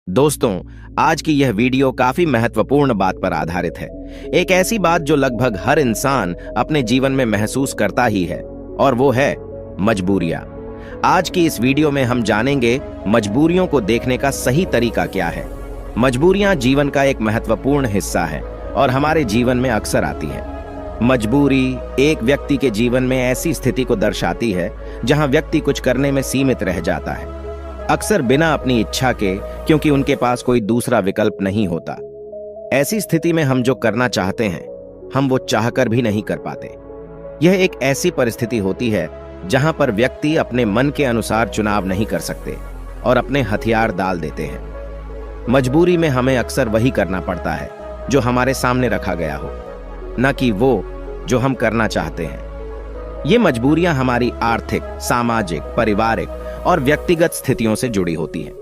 दोस्तों, आज की यह वीडियो काफी महत्वपूर्ण बात पर आधारित है। एक ऐसी बात जो लगभग हर इंसान अपने जीवन में महसूस करता ही है, और वो है मजबूरियां। आज की इस वीडियो में हम जानेंगे मजबूरियों को देखने का सही तरीका क्या है। मजबूरियां जीवन का एक महत्वपूर्ण हिस्सा है और हमारे जीवन में अक्सर आती है। मजबूरी एक व्यक्ति के जीवन में ऐसी स्थिति को दर्शाती है जहां व्यक्ति कुछ करने में सीमित रह जाता है, अक्सर बिना अपनी इच्छा के, क्योंकि उनके पास कोई दूसरा विकल्प नहीं होता। ऐसी स्थिति में हम जो करना चाहते हैं, हम वो चाहकर भी नहीं कर पाते। यह एक ऐसी परिस्थिति होती है जहां पर व्यक्ति अपने मन के अनुसार चुनाव नहीं कर सकते और अपने हथियार डाल देते हैं। मजबूरी में हमें अक्सर वही करना पड़ता है जो हमारे सामने रखा गया हो, न कि वो जो हम करना चाहते हैं। ये मजबूरियां हमारी आर्थिक, सामाजिक, पारिवारिक और व्यक्तिगत स्थितियों से जुड़ी होती हैं।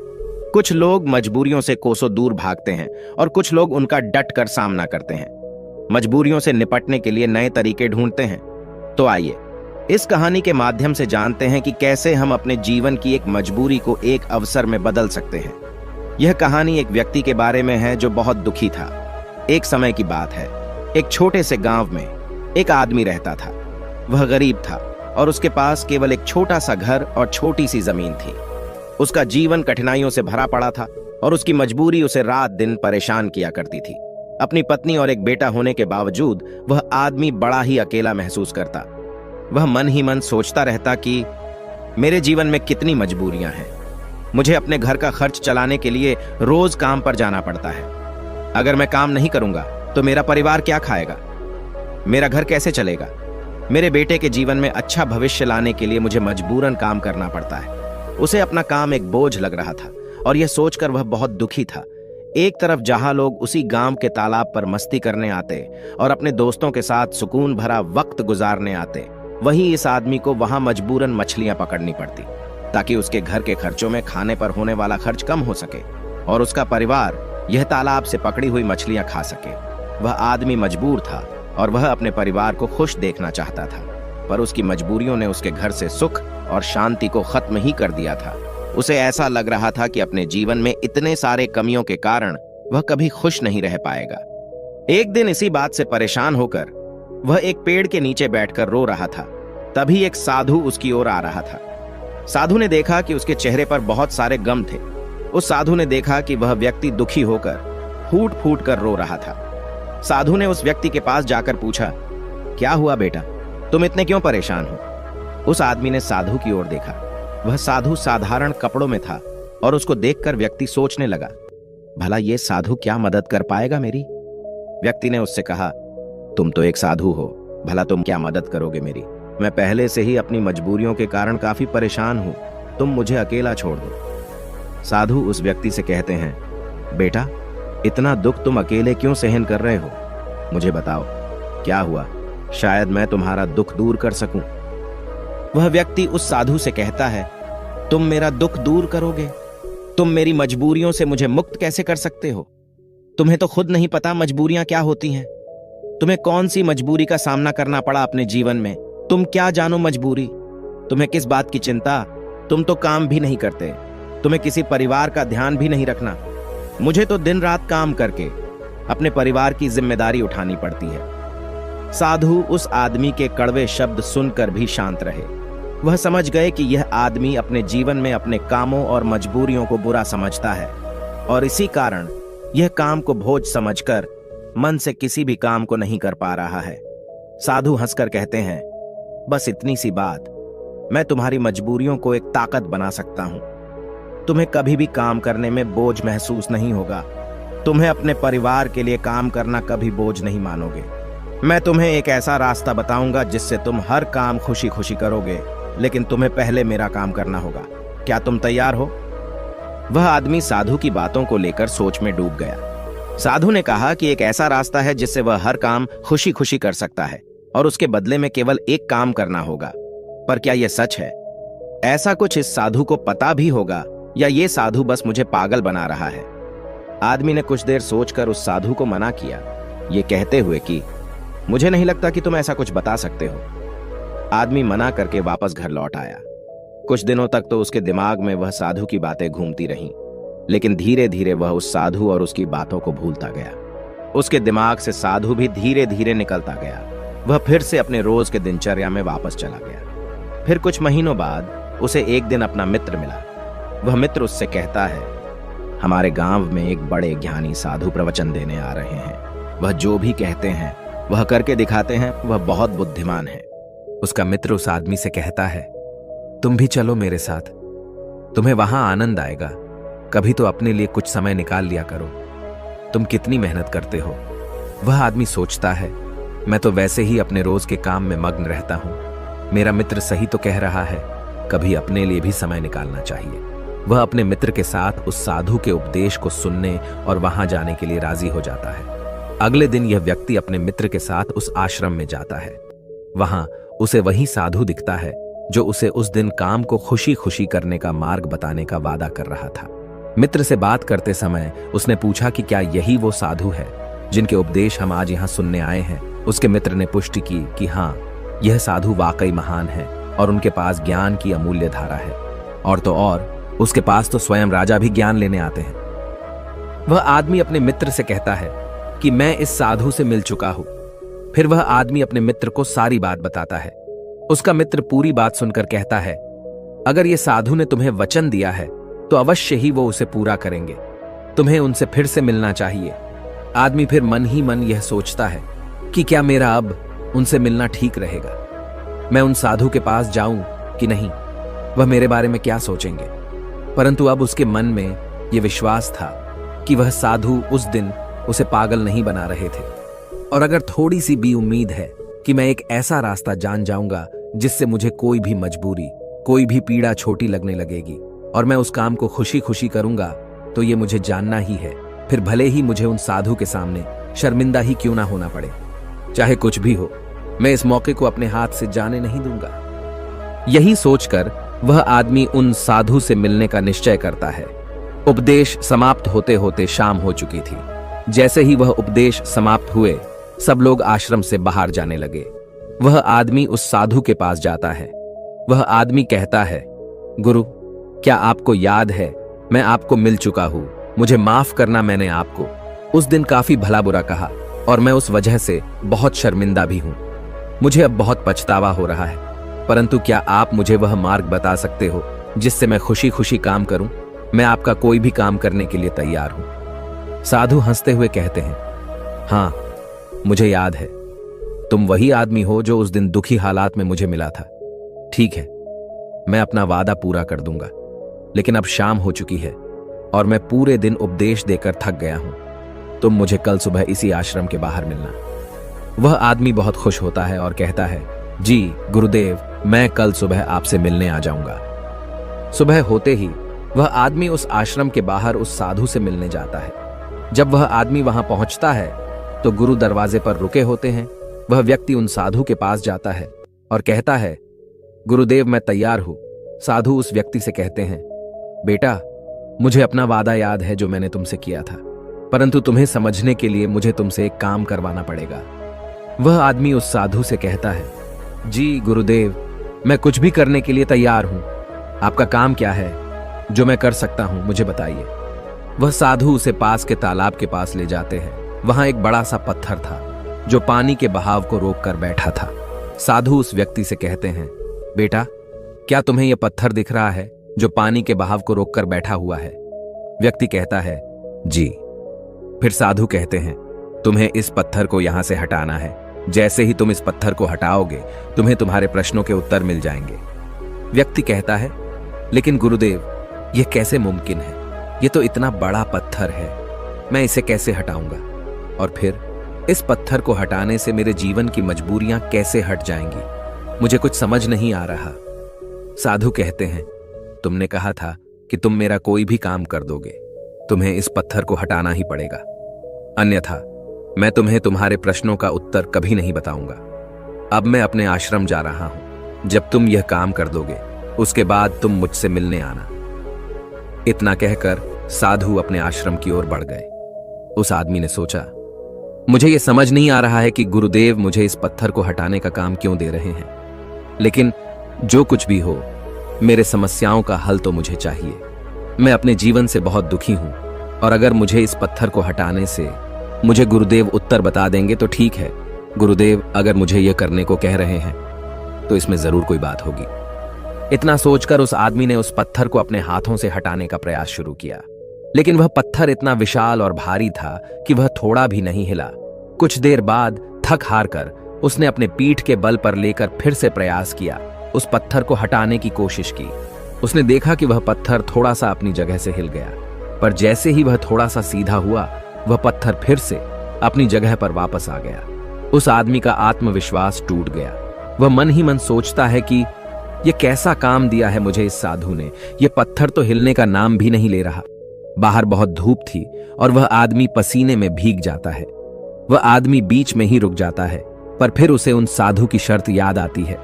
कुछ लोग मजबूरियों से कोसों दूर भागते हैं और कुछ लोग उनका डट कर सामना करते हैं। मजबूरियों से निपटने के लिए नए तरीके ढूंढते हैं। तो आइए इस कहानी के माध्यम से जानते हैं कि कैसे हम अपने जीवन की एक मजबूरी को एक अवसर में बदल सकते हैं। यह कहानी एक व्यक्ति के बारे में है जो बहुत दुखी था। एक समय की बात है, एक छोटे से गांव में एक आदमी रहता था। वह गरीब था और उसके पास केवल एक छोटा सा घर और छोटी सी जमीन थी। उसका जीवन कठिनाइयों से भरा पड़ा था और उसकी मजबूरी उसे रात दिन परेशान किया करती थी। अपनी पत्नी और एक बेटा होने के बावजूद वह आदमी बड़ा ही अकेला महसूस करता। वह मन ही मन सोचता रहता कि मेरे जीवन में कितनी मजबूरियां हैं। मुझे अपने घर का खर्च चलाने के लिए रोज काम पर जाना पड़ता है। अगर मैं काम नहीं करूंगा तो मेरा परिवार क्या खाएगा? मेरा घर कैसे चलेगा? मेरे बेटे के जीवन में अच्छा भविष्य लाने के लिए मुझे मजबूरन काम करना पड़ता है। उसे अपना काम एक बोझ लग रहा था और यह सोचकर वह बहुत दुखी था। एक तरफ जहां लोग उसी गांव के तालाब पर मस्ती करने आते और अपने दोस्तों के साथ सुकून भरा वक्त गुजारने आते, वहीं इस आदमी को वहां मजबूरन मछलियां पकड़नी पड़ती ताकि उसके घर के खर्चों में खाने पर होने वाला खर्च कम हो सके और उसका परिवार यह तालाब से पकड़ी हुई मछलियां खा सके। वह आदमी मजबूर था और वह अपने परिवार को खुश देखना चाहता था, पर उसकी मजबूरियों ने उसके घर से सुख और शांति को खत्म ही कर दिया था। उसे ऐसा लग रहा था कि अपने जीवन में इतने सारे कमियों के कारण वह कभी खुश नहीं रह पाएगा। एक दिन इसी बात से परेशान होकर वह एक पेड़ के नीचे बैठकर रो रहा था। तभी एक साधु उसकी ओर आ रहा था। साधु ने देखा कि उसके चेहरे पर बहुत सारे गम थे। उस साधु ने देखा कि वह व्यक्ति दुखी होकर फूट फूट कर रो रहा था। साधु ने उस व्यक्ति के पास जाकर पूछा, क्या हुआ बेटा, तुम इतने क्यों परेशान हो? उस आदमी ने साधु की ओर देखा। वह साधु साधारण कपड़ों में था और उसको देखकर व्यक्ति सोचने लगा, भला ये साधु क्या मदद कर पाएगा मेरी? व्यक्ति ने उससे कहा, तुम तो एक साधु हो, भला तुम क्या मदद करोगे मेरी? मैं पहले से ही अपनी मजबूरियों के कारण काफी परेशान हूं, तुम मुझे अकेला छोड़ दो। साधु उस व्यक्ति से कहते हैं, बेटा, इतना दुख तुम अकेले क्यों सहन कर रहे हो? मुझे बताओ क्या हुआ, शायद मैं तुम्हारा दुख दूर कर सकूं। वह व्यक्ति उस साधु से कहता है, तुम मेरा दुख दूर करोगे? तुम मेरी मजबूरियों से मुझे मुक्त कैसे कर सकते हो? तुम्हें तो खुद नहीं पता मजबूरियां क्या होती हैं। तुम्हें कौन सी मजबूरी का सामना करना पड़ा अपने जीवन में? तुम क्या जानो मजबूरी? तुम्हें किस बात की चिंता? तुम तो काम भी नहीं करते, तुम्हें किसी परिवार का ध्यान भी नहीं रखना। मुझे तो दिन रात काम करके अपने परिवार की जिम्मेदारी उठानी पड़ती है। साधु उस आदमी के कड़वे शब्द सुनकर भी शांत रहे। वह समझ गए कि यह आदमी अपने जीवन में अपने कामों और मजबूरियों को बुरा समझता है और इसी कारण यह काम को बोझ समझकर मन से किसी भी काम को नहीं कर पा रहा है। साधु हंसकर कहते हैं, बस इतनी सी बात, मैं तुम्हारी मजबूरियों को एक ताकत बना सकता हूं। तुम्हें कभी भी काम करने में बोझ महसूस नहीं होगा। तुम्हें अपने परिवार के लिए काम करना कभी बोझ नहीं मानोगे। मैं तुम्हें एक ऐसा रास्ता बताऊंगा जिससे तुम हर काम खुशी खुशी करोगे, लेकिन तुम्हें पहले मेरा काम करना होगा। क्या तुम तैयार हो? वह आदमी साधु की बातों को लेकर सोच में डूब गया। साधु ने कहा कि एक ऐसा रास्ता है जिससे वह हर काम खुशी खुशी कर सकता है और उसके बदले में केवल एक काम करना होगा। पर क्या यह सच है? ऐसा कुछ इस साधु को पता भी होगा या ये साधु बस मुझे पागल बना रहा है? आदमी ने कुछ देर सोचकर उस साधु को मना किया, ये कहते हुए कि मुझे नहीं लगता कि तुम ऐसा कुछ बता सकते हो। आदमी मना करके वापस घर लौट आया। कुछ दिनों तक तो उसके दिमाग में वह साधु की बातें घूमती रहीं। लेकिन धीरे धीरे वह उस साधु और उसकी बातों को भूलता गया। उसके दिमाग से साधु भी धीरे धीरे निकलता गया। वह फिर से अपने रोज के दिनचर्या में वापस चला गया। फिर कुछ महीनों बाद उसे एक दिन अपना मित्र मिला। वह मित्र उससे कहता है, हमारे गांव में एक बड़े ज्ञानी साधु प्रवचन देने आ रहे हैं। वह जो भी कहते हैं वह करके दिखाते हैं। वह बहुत बुद्धिमान है। उसका मित्र उस आदमी से कहता है, तुम भी चलो मेरे साथ, तुम्हें वहां आनंद आएगा। कभी तो अपने लिए कुछ समय निकाल लिया करो, तुम कितनी मेहनत करते हो। वह आदमी सोचता है, मैं तो वैसे ही अपने रोज के काम में मग्न रहता हूं। मेरा मित्र सही तो कह रहा है, कभी अपने लिए भी समय निकालना चाहिए। वह अपने मित्र के साथ उस साधु के उपदेश को सुनने और वहां जाने के लिए राजी हो जाता है। अगले दिन यह व्यक्ति अपने मित्र के साथ उस आश्रम में जाता है। वहां उसे वही साधु दिखता है जो उसे उस दिन काम को खुशी खुशी करने का मार्ग बताने का वादा कर रहा था। मित्र से बात करते समय उसने पूछा कि क्या यही वो साधु है जिनके उपदेश हम आज यहाँ सुनने आए हैं। उसके मित्र ने पुष्टि की कि हाँ, यह साधु वाकई महान है और उनके पास ज्ञान की अमूल्य धारा है। और तो और उसके पास तो स्वयं राजा भी ज्ञान लेने आते हैं। वह आदमी अपने मित्र से कहता है कि मैं इस साधु से मिल चुका हूं। फिर वह आदमी अपने मित्र को सारी बात बताता है। उसका मित्र पूरी बात सुनकर कहता है, अगर ये साधु ने तुम्हें वचन दिया है तो अवश्य ही वो उसे पूरा करेंगे। तुम्हें उनसे फिर से मिलना चाहिए। आदमी फिर मन ही मन यह सोचता है कि क्या मेरा अब उनसे मिलना ठीक रहेगा। मैं उन साधु के पास जाऊं कि नहीं, वह मेरे बारे में क्या सोचेंगे। परंतु अब उसके मन में यह विश्वास था कि वह साधु उस दिन उसे पागल नहीं बना रहे थे। और अगर थोड़ी सी भी उम्मीद है कि मैं एक ऐसा रास्ता जान जाऊंगा जिससे मुझे कोई भी मजबूरी, कोई भी पीड़ा छोटी लगने लगेगी और मैं उस काम को खुशी खुशी करूंगा, तो ये मुझे जानना ही है। फिर भले ही मुझे उन साधु के सामने शर्मिंदा ही क्यों ना होना पड़े, चाहे कुछ भी हो, मैं इस मौके को अपने हाथ से जाने नहीं दूंगा। यही सोचकर वह आदमी उन साधु से मिलने का निश्चय करता है। उपदेश समाप्त होते होते शाम हो चुकी थी। जैसे ही वह उपदेश समाप्त हुए, सब लोग आश्रम से बाहर जाने लगे। वह आदमी उस साधु के पास जाता है। वह आदमी कहता है, गुरु, क्या आपको याद है मैं आपको मिल चुका हूं। मुझे माफ करना, मैंने आपको उस दिन काफी भला बुरा कहा और मैं उस वजह से बहुत शर्मिंदा भी हूं। मुझे अब बहुत पछतावा हो रहा है, परंतु क्या आप मुझे वह मार्ग बता सकते हो जिससे मैं खुशी खुशी काम करूं। मैं आपका कोई भी काम करने के लिए तैयार हूं। साधु हंसते हुए कहते हैं, हाँ, मुझे याद है, तुम वही आदमी हो जो उस दिन दुखी हालात में मुझे मिला था। ठीक है, मैं अपना वादा पूरा कर दूंगा, लेकिन अब शाम हो चुकी है और मैं पूरे दिन उपदेश देकर थक गया हूं। तुम मुझे कल सुबह इसी आश्रम के बाहर मिलना। वह आदमी बहुत खुश होता है और कहता है, जी गुरुदेव, मैं कल सुबह आपसे मिलने आ जाऊंगा। सुबह होते ही वह आदमी उस आश्रम के बाहर उस साधु से मिलने जाता है। जब वह आदमी वहां पहुंचता है तो गुरु दरवाजे पर रुके होते हैं। वह व्यक्ति उन साधु के पास जाता है और कहता है, गुरुदेव, मैं तैयार हूं। साधु उस व्यक्ति से कहते हैं, बेटा, मुझे अपना वादा याद है जो मैंने तुमसे किया था, परंतु तुम्हें समझने के लिए मुझे तुमसे एक काम करवाना पड़ेगा। वह आदमी उस साधु से कहता है, जी गुरुदेव, मैं कुछ भी करने के लिए तैयार हूं। आपका काम क्या है जो मैं कर सकता हूं, मुझे बताइए। वह साधु उसे पास के तालाब के पास ले जाते हैं। वहां एक बड़ा सा पत्थर था जो पानी के बहाव को रोककर बैठा था। साधु उस व्यक्ति से कहते हैं, बेटा, क्या तुम्हें यह पत्थर दिख रहा है जो पानी के बहाव को रोककर बैठा हुआ है। व्यक्ति कहता है, जी। फिर साधु कहते हैं, तुम्हें इस पत्थर को यहां से हटाना है। जैसे ही तुम इस पत्थर को हटाओगे, तुम्हें तुम्हारे प्रश्नों के उत्तर मिल जाएंगे। व्यक्ति कहता है, लेकिन गुरुदेव, यह कैसे मुमकिन है? यह तो इतना बड़ा पत्थर है, मैं इसे कैसे हटाऊंगा? और फिर इस पत्थर को हटाने से मेरे जीवन की मजबूरियां कैसे हट जाएंगी? मुझे कुछ समझ नहीं आ रहा। साधु कहते हैं, तुमने कहा था कि तुम मेरा कोई भी काम कर दोगे। तुम्हें इस पत्थर को हटाना ही पड़ेगा, अन्यथा मैं तुम्हें तुम्हारे प्रश्नों का उत्तर कभी नहीं बताऊंगा। अब मैं अपने आश्रम जा रहा हूं। जब तुम यह काम कर दोगे, उसके बाद तुम मुझसे मिलने आना। इतना कहकर साधु अपने आश्रम की ओर बढ़ गए। उस आदमी ने सोचा, मुझे यह समझ नहीं आ रहा है कि गुरुदेव मुझे इस पत्थर को हटाने का काम क्यों दे रहे हैं, लेकिन जो कुछ भी हो, मेरे समस्याओं का हल तो मुझे चाहिए। मैं अपने जीवन से बहुत दुखी हूं और अगर मुझे इस पत्थर को हटाने से मुझे गुरुदेव उत्तर बता देंगे तो ठीक है। गुरुदेव अगर मुझे यह करने को कह रहे हैं तो इसमें जरूर कोई बात होगी। इतना सोचकर उस आदमी ने उस पत्थर को अपने हाथों से हटाने का प्रयास शुरू किया, लेकिन वह पत्थर इतना विशाल और भारी था कि वह थोड़ा भी नहीं हिला। कुछ देर बाद थक हार कर उसने अपने पीठ के बल पर लेकर फिर से प्रयास किया, उस पत्थर को हटाने की कोशिश की। उसने देखा कि वह पत्थर थोड़ा सा अपनी जगह से हिल गया, पर जैसे ही वह थोड़ा सा सीधा हुआ, वह पत्थर फिर से अपनी जगह पर वापस आ गया। उस आदमी का आत्मविश्वास टूट गया। वह मन ही मन सोचता है कि यह कैसा काम दिया है मुझे इस साधु ने, यह पत्थर तो हिलने का नाम भी नहीं ले रहा। बाहर बहुत धूप थी और वह आदमी पसीने में भीग जाता है। वह आदमी बीच में ही रुक जाता है, पर फिर उसे उन साधु की शर्त याद आती है,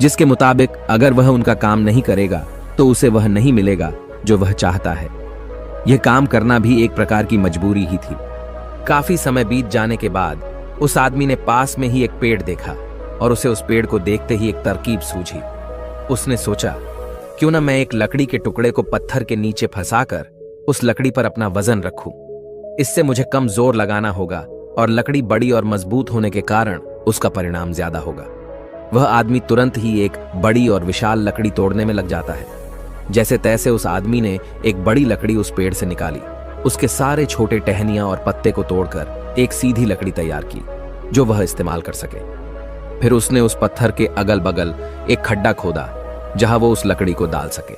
जिसके मुताबिक अगर वह उनका काम नहीं करेगा तो उसे वह नहीं मिलेगा जो वह चाहता है। यह काम करना भी एक प्रकार की मजबूरी ही थी। काफी समय बीत जाने के बाद उस आदमी ने पास में ही एक पेड़ देखा और उसे उस पेड़ को देखते ही एक तरकीब सूझी। उसने सोचा, क्यों ना मैं एक लकड़ी के टुकड़े को पत्थर के नीचे फंसाकर उस लकड़ी पर अपना वजन रखूं। इससे मुझे कम जोर लगाना होगा और लकड़ी बड़ी और मजबूत होने के कारण उसका परिणाम ज्यादा होगा। वह आदमी तुरंत ही एक बड़ी और विशाल लकड़ी तोड़ने में लग जाता है। जैसे तैसे उस आदमी ने एक बड़ी लकड़ी उस पेड़ से निकाली, उसके सारे छोटे टहनियां और पत्ते को तोड़कर एक सीधी लकड़ी तैयार की जो वह इस्तेमाल कर सके। फिर उसने उस पत्थर के अगल बगल एक खड्डा खोदा जहां वो उस लकड़ी को डाल सके।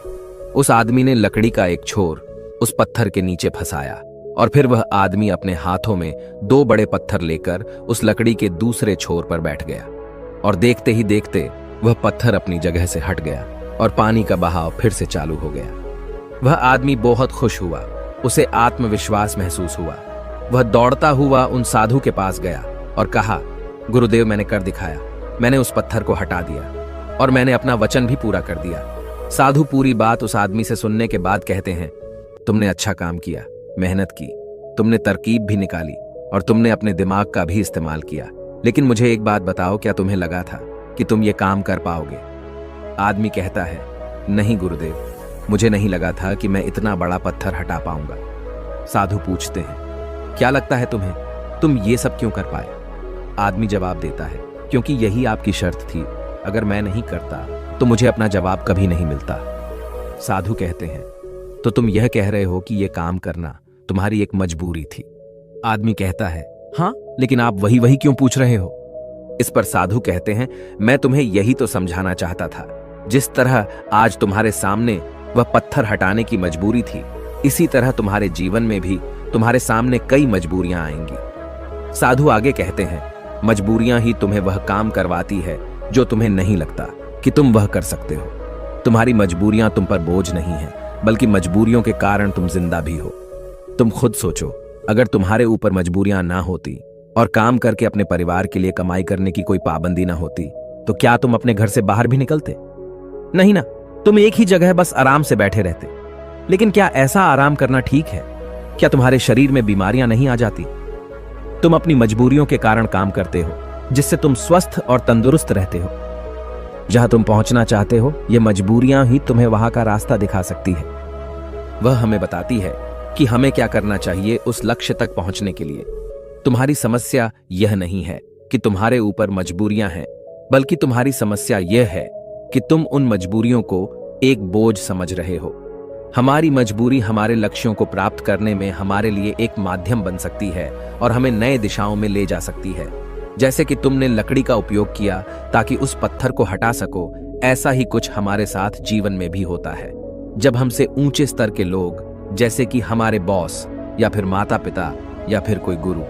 उस आदमी ने लकड़ी का एक छोर उस पत्थर के नीचे फंसाया और फिर वह आदमी अपने हाथों में 2 बड़े पत्थर लेकर उस लकड़ी के दूसरे छोर पर बैठ गया और देखते ही देखते वह पत्थर अपनी जगह से हट गया और पानी का बहाव फिर से चालू हो गया। वह आदमी बहुत खुश हुआ, उसे आत्मविश्वास महसूस हुआ। वह दौड़ता हुआ उन साधु के पास गया और कहा, गुरुदेव मैंने कर दिखाया, मैंने उस पत्थर को हटा दिया और मैंने अपना वचन भी पूरा कर दिया। साधु पूरी बात उस आदमी से सुनने के बाद कहते हैं, तुमने अच्छा काम किया, मेहनत की, तुमने तरकीब भी निकाली और तुमने अपने दिमाग का भी इस्तेमाल किया, लेकिन मुझे एक बात बताओ, क्या तुम्हें लगा था कि तुम ये काम कर पाओगे? आदमी कहता है, नहीं गुरुदेव, मुझे नहीं लगा था कि मैं इतना बड़ा पत्थर हटा पाऊंगा। साधु पूछते हैं, क्या लगता है तुम्हें, तुम ये सब क्यों कर पाए? आदमी जवाब देता है, क्योंकि यही आपकी शर्त थी, अगर मैं नहीं करता तो मुझे अपना जवाब कभी नहीं मिलता। साधु कहते हैं, तो तुम यह कह रहे हो कि यह काम करना तुम्हारी एक मजबूरी थी? आदमी कहता है, हाँ, लेकिन आप वही वही क्यों पूछ रहे हो? इस पर साधु कहते हैं, मैं तुम्हें यही तो समझाना चाहता था, जिस तरह आज तुम्हारे सामने वह पत्थर हटाने की मजबूरी थी, इसी तरह तुम्हारे जीवन में भी तुम्हारे सामने कई मजबूरियां आएंगी। साधु आगे कहते हैं, मजबूरियां ही तुम्हें वह काम करवाती है जो तुम्हें नहीं लगता कि तुम वह कर सकते हो। तुम्हारी मजबूरियां तुम पर बोझ नहीं है, बल्कि मजबूरियों के कारण तुम जिंदा भी हो। तुम खुद सोचो, अगर तुम्हारे ऊपर मजबूरियां ना होती और काम करके अपने परिवार के लिए कमाई करने की कोई पाबंदी ना होती, तो क्या तुम अपने घर से बाहर भी निकलते? नहीं ना, तुम एक ही जगह बस आराम से बैठे रहते। लेकिन क्या ऐसा आराम करना ठीक है? क्या तुम्हारे शरीर में बीमारियां नहीं आ जाती? तुम अपनी मजबूरियों के कारण काम करते हो, जिससे तुम स्वस्थ और तंदुरुस्त रहते हो। जहां तुम पहुंचना चाहते हो, ये मजबूरियां ही तुम्हें वहां का रास्ता दिखा सकती है। वह हमें बताती है कि हमें क्या करना चाहिए उस लक्ष्य तक पहुंचने के लिए। तुम्हारी समस्या यह नहीं है कि तुम्हारे ऊपर मजबूरियां हैं, बल्कि तुम्हारी समस्या यह है कि तुम उन मजबूरियों को एक बोझ समझ रहे हो। हमारी मजबूरी हमारे लक्ष्यों को प्राप्त करने में हमारे लिए एक माध्यम बन सकती है और हमें नए दिशाओं में ले जा सकती है। जैसे कि तुमने लकड़ी का उपयोग किया ताकि उस पत्थर को हटा सको, ऐसा ही कुछ हमारे साथ जीवन में भी होता है। जब हमसे ऊंचे स्तर के लोग, जैसे कि हमारे बॉस या फिर माता पिता या फिर कोई गुरु,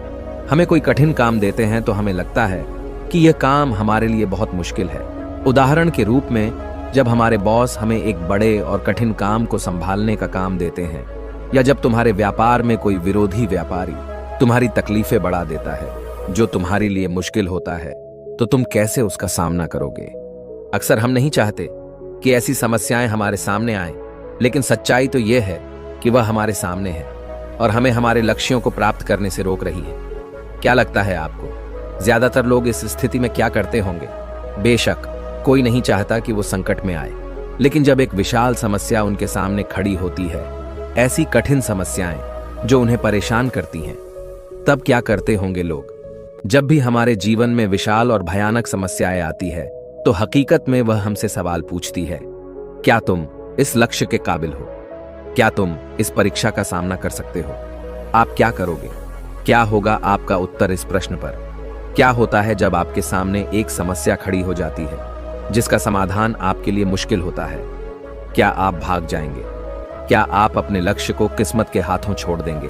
हमें कोई कठिन काम देते हैं तो हमें लगता है कि यह काम हमारे लिए बहुत मुश्किल है। उदाहरण के रूप में, जब हमारे बॉस हमें एक बड़े और कठिन काम को संभालने का काम देते हैं, या जब तुम्हारे व्यापार में कोई विरोधी व्यापारी तुम्हारी तकलीफें बढ़ा देता है जो तुम्हारे लिए मुश्किल होता है, तो तुम कैसे उसका सामना करोगे? अक्सर हम नहीं चाहते कि ऐसी समस्याएं हमारे सामने आएं, लेकिन सच्चाई तो यह है कि वह हमारे सामने है और हमें हमारे लक्ष्यों को प्राप्त करने से रोक रही है। क्या लगता है आपको, ज्यादातर लोग इस स्थिति में क्या करते होंगे? बेशक कोई नहीं चाहता कि वो संकट में आए, लेकिन जब एक विशाल समस्या उनके सामने खड़ी होती है ऐसी कठिन समस्याएं जो उन्हें परेशान करती हैं। तब क्या करते होंगे लोग? जब भी हमारे जीवन में विशाल और भयानक समस्याएं आती है तो हकीकत में वह हमसे सवाल पूछती है, क्या तुम इस लक्ष्य के काबिल हो? क्या तुम इस परीक्षा का सामना कर सकते हो? आप क्या करोगे? क्या होगा आपका उत्तर इस प्रश्न पर? क्या होता है जब आपके सामने एक समस्या खड़ी हो जाती है जिसका समाधान आपके लिए मुश्किल होता है? क्या आप भाग जाएंगे? क्या आप अपने लक्ष्य को किस्मत के हाथों छोड़ देंगे?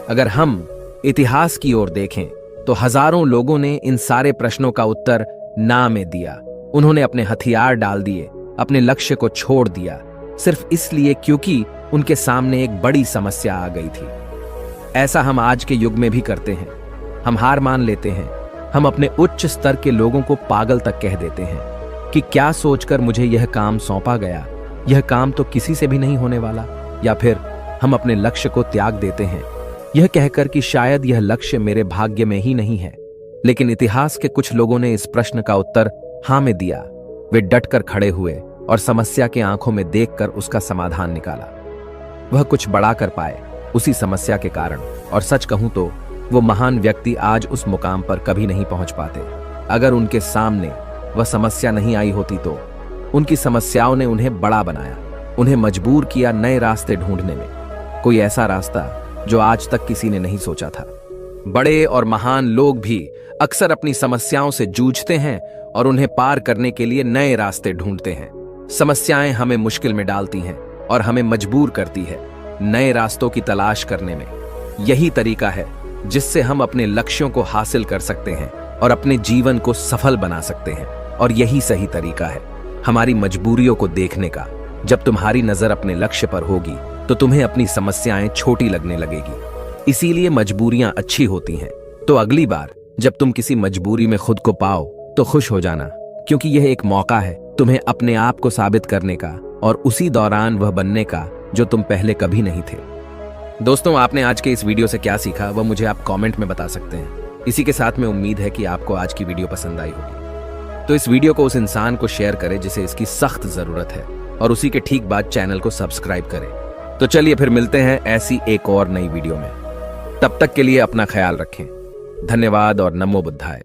अगर हम इतिहास की ओर देखें तो हजारों लोगों ने इन सारे प्रश्नों का उत्तर ना में दिया। उन्होंने अपने हथियार डाल दिए, अपने लक्ष्य को छोड़ दिया, सिर्फ इसलिए क्योंकि उनके सामने एक बड़ी समस्या आ गई थी। ऐसा हम आज के युग में भी करते हैं। हम हार मान लेते हैं। हम अपने उच्च स्तर के लोगों को पागल तक कह देते हैं कि क्या सोचकर मुझे यह काम सौंपा गया, यह काम तो किसी से भी नहीं होने वाला। या फिर हम अपने लक्ष्य को त्याग देते हैं यह कहकर कि शायद यह लक्ष्य मेरे भाग्य में ही नहीं है। लेकिन इतिहास के कुछ लोगों ने इस प्रश्न का उत्तर हां में दिया। वे डटकर खड़े हुए और समस्या के आंखों में देखकर उसका समाधान निकाला। वह कुछ बड़ा कर पाए उसी समस्या के कारण, और सच कहूं तो वो महान व्यक्ति आज उस मुकाम पर कभी नहीं पहुंच पाते। अगर उनके सामने वह समस्या नहीं आई होती तो उनकी समस्याओं ने उन्हें बड़ा बनाया, उन्हें मजबूर किया नए रास्ते ढूंढने में, कोई ऐसा रास्ता जो आज तक किसी ने नहीं सोचा था। बड़े और महान लोग भी अक्सर अपनी समस्याओं से जूझते हैं और उन्हें पार करने के लिए नए रास्ते ढूंढते हैं। समस्याएं हमें मुश्किल में डालती हैं और हमें मजबूर करती है नए रास्तों की तलाश करने में। यही तरीका है जिससे हम अपने लक्ष्यों को हासिल कर सकते हैं और अपने जीवन को सफल बना सकते हैं। और यही सही तरीका है हमारी मजबूरियों को देखने का। जब तुम्हारी नजर अपने लक्ष्य पर होगी तो तुम्हें अपनी समस्याएं छोटी लगने लगेगी। इसीलिए मजबूरियां अच्छी होती हैं। तो अगली बार जब तुम किसी मजबूरी में खुद को पाओ तो खुश हो जाना, क्योंकि यह एक मौका है तुम्हें अपने आप को साबित करने का और उसी दौरान वह बनने का जो तुम पहले कभी नहीं थे। दोस्तों, आपने आज के इस वीडियो से क्या सीखा वह मुझे आप कमेंट में बता सकते हैं। इसी के साथ में उम्मीद है कि आपको आज की वीडियो पसंद आई होगी। तो इस वीडियो को उस इंसान को शेयर करें जिसे इसकी सख्त जरूरत है, और उसी के ठीक बाद चैनल को सब्सक्राइब करें। तो चलिए फिर मिलते हैं ऐसी एक और नई वीडियो में। तब तक के लिए अपना ख्याल रखें। धन्यवाद और नमो बुद्धाय।